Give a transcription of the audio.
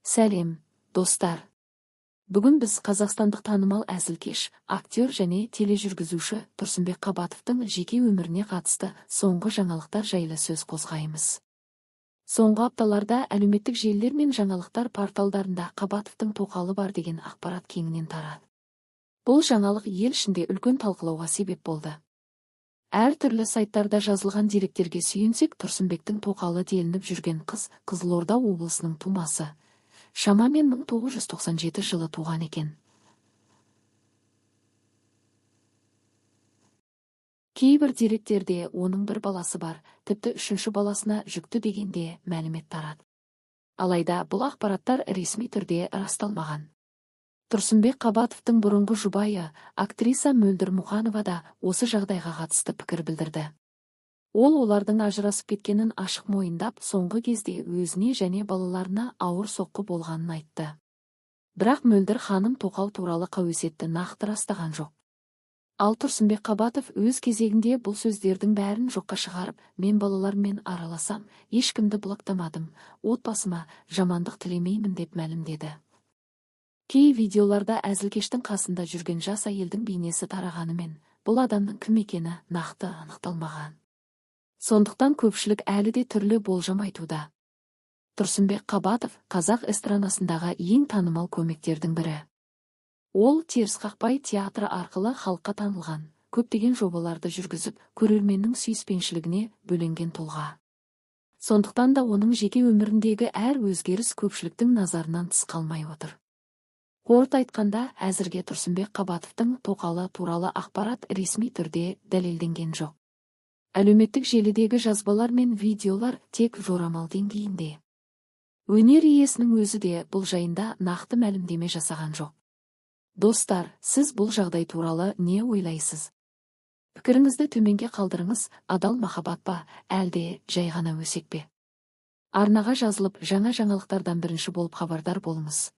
Сәлем, достар. Бүгін біз қазақстандық танымал әзілкеш, актер және тележүргізуші Тұрсынбек Қабатовтың жеке өміріне қатысты соңғы жаңалықтар жайлы сөз қозғаймыз. Соңғы апталарда әлеуметтік желілер мен жаңалықтар порталдарында Қабатовтың тоқалы бар деген ақпарат кеңінен тарады. Бұл жаңалық ел ішінде үлкен талқылауға себеп болды. Әртүрлі сайттарда жазылған деректерге сүйенсек, Тұрсынбектің тоқалы делініп жүрген қыз Қызылорда облысының тумасы. Шамамен 1997 жылы туған екен. Кейбір деректерде оның бір баласы бар, тіпті үшінші баласына жүкті дегенде мәлімет тарады. Алайда бұл ақпараттар ресми түрде расталмаған. Тұрсынбек Қабатовтың бұрынғы жұбайы, актриса Мөлдір Мұқанова да осы жағдайға қатысты пікір білдірді. Ол олардың ажырасып кеткенін ашық мойындап, соңғы кезде өзіне және балаларына ауыр соққы болғанын айтты. Бірақ Мөлдір ханым тоқал туралы қауесетті нақты растаған жоқ. Ал Тұрсынбек Қабатов өз кезегінде бұл сөздердің бәрін жоққа шығарып, мен балаларыммен араласам, ешкімді блоктамадым, отбасыма жамандық тілемеймін деп мәлімдеді. Кей видеоларда әзілкештің қасында жүрген жас әйелдің бейнесі тарағанымен, бұл адамның кім екені нақты анықталмаған. Сондықтан көпшілік әлі де түрлі болжам айтуда. Тұрсынбек Қабатов қазақ эстрадасындағы ең танымал комиктердің бірі. Ол терісқақпай театры арқылы халыққа танылған, көптеген жобаларды жүргізіп, көрерменнің сүйіспеншілігіне бөленген тұлға. Сондықтан да оның жеке өміріндегі әр өзгеріс көпшіліктің назарынан тыс қалмай отыр. Қорыта айтқанда, әзірге Тұрсынбек Қабатовтың тоқалы туралы ақпарат ресми түрде дәлелденген жоқ. Әлеуметтік желідегі жазбалар мен видеолар тек жорамал деңгейінде. Өнер иесінің өзі де бұл жайында нақты мәлімдеме жасаған жоқ. Достар, сіз бұл жағдай туралы не ойлайсыз? Пікіріңізді төменге қалдырыңыз. Адал махаббат па, әлде жай ғана өсек пе? Арнаға жазылып, жаңа жаңалықтардан бірінші болып хабардар болыңыз.